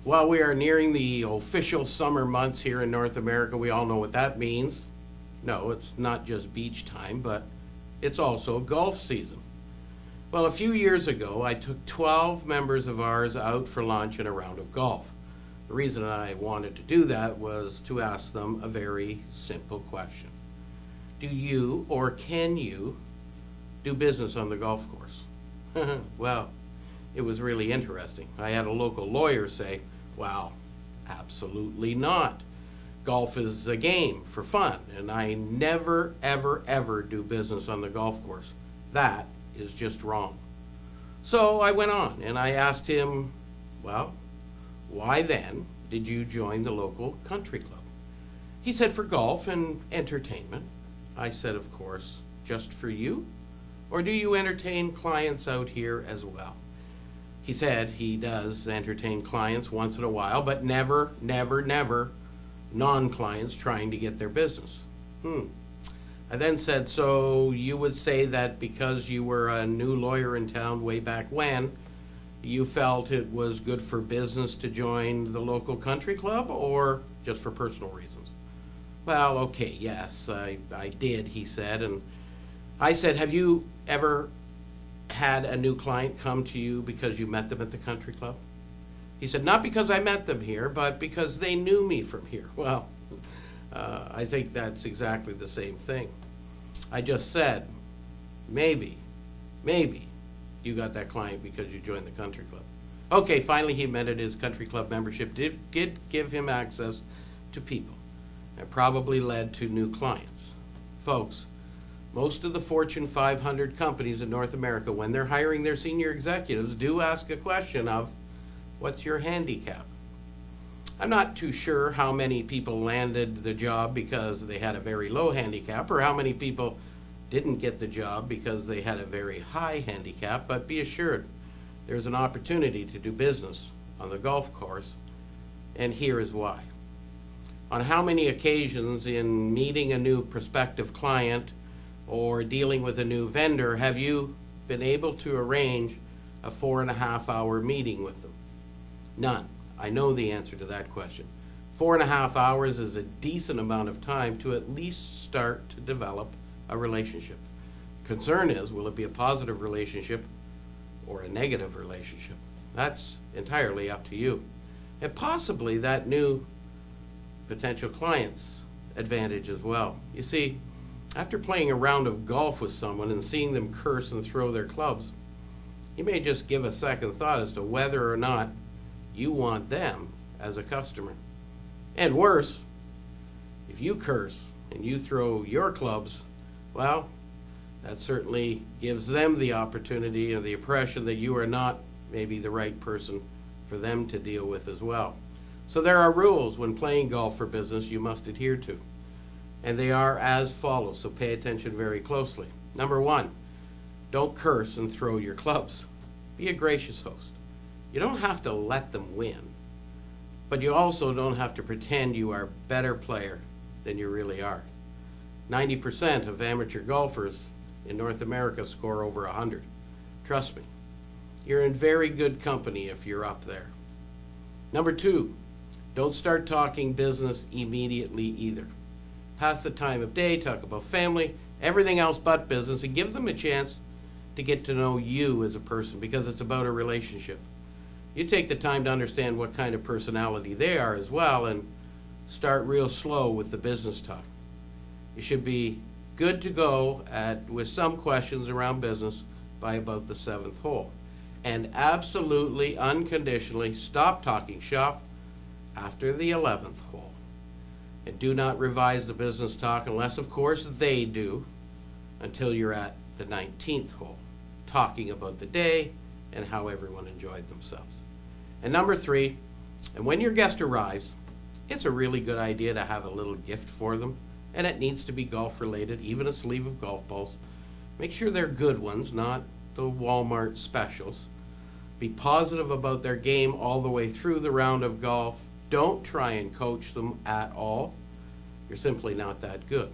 While we are nearing the official summer months here in North America, we all know what that means. No, it's not just beach time, but it's also golf season. Well, a few years ago, I took 12 members of ours out for lunch and a round of golf. The reason I wanted to do that was to ask them a very simple question. Do you or can you do business on the golf course? Well, it was really interesting. I had a local lawyer say, well, absolutely not. Golf is a game for fun, and I never, ever, ever do business on the golf course. That is just wrong. So I went on and I asked him, well, why then did you join the local country club? He said, for golf and entertainment. I said, of course, just for you? Or do you entertain clients out here as well? He said he does entertain clients once in a while, but never, never, never non-clients trying to get their business. I then said, so you would say that because you were a new lawyer in town way back when, you felt it was good for business to join the local country club, or just for personal reasons? Well, okay, yes, I did, he said. And I said, have you ever had a new client come to you because you met them at the country club? He said, not because I met them here, but because they knew me from here. Well, I think that's exactly the same thing. I just said, maybe you got that client because you joined the country club. Okay, finally he admitted his country club membership did give him access to people. It probably led to new clients. Folks, most of the Fortune 500 companies in North America, when they're hiring their senior executives, do ask a question of, what's your handicap? I'm not too sure how many people landed the job because they had a very low handicap, or how many people didn't get the job because they had a very high handicap, but be assured there's an opportunity to do business on the golf course, and here is why. On how many occasions in meeting a new prospective client or dealing with a new vendor have you been able to arrange a 4.5-hour meeting with them? None. I know the answer to that question. 4.5 hours is a decent amount of time to at least start to develop a relationship. Concern is, will it be a positive relationship or a negative relationship? That's entirely up to you. And possibly that new potential client's advantage as well. You see, after playing a round of golf with someone and seeing them curse and throw their clubs, you may just give a second thought as to whether or not you want them as a customer. And worse, if you curse and you throw your clubs, well, that certainly gives them the opportunity or the impression that you are not maybe the right person for them to deal with as well. So there are rules when playing golf for business you must adhere to. And they are as follows, so pay attention very closely. Number 1, don't curse and throw your clubs. Be a gracious host. You don't have to let them win, but you also don't have to pretend you are a better player than you really are. 90% of amateur golfers in North America score over 100. Trust me, you're in very good company if you're up there. Number 2, don't start talking business immediately either. Pass the time of day, talk about family, everything else but business, and give them a chance to get to know you as a person, because it's about a relationship. You take the time to understand what kind of personality they are as well, and start real slow with the business talk. You should be good to go with some questions around business by about the 7th hole. And absolutely, unconditionally, stop talking shop after the 11th hole. And do not revise the business talk unless, of course, they do, until you're at the 19th hole, talking about the day and how everyone enjoyed themselves. And number 3, and when your guest arrives, it's a really good idea to have a little gift for them, and it needs to be golf related, even a sleeve of golf balls. Make sure they're good ones, not the Walmart specials. Be positive about their game all the way through the round of golf. Don't try and coach them at all. You're simply not that good.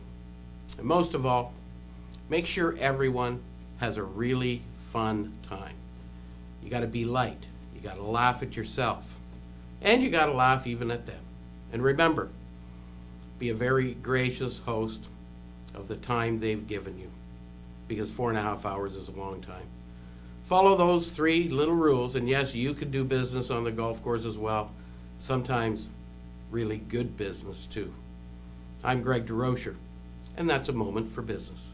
And most of all, make sure everyone has a really fun time. You got to be light. You got to laugh at yourself. And you gotta laugh even at them. And remember, be a very gracious host of the time they've given you, because 4.5 hours is a long time. Follow those 3 little rules, and yes, you could do business on the golf course as well. Sometimes really good business too. I'm Greg DeRocher, and that's A Moment for Business.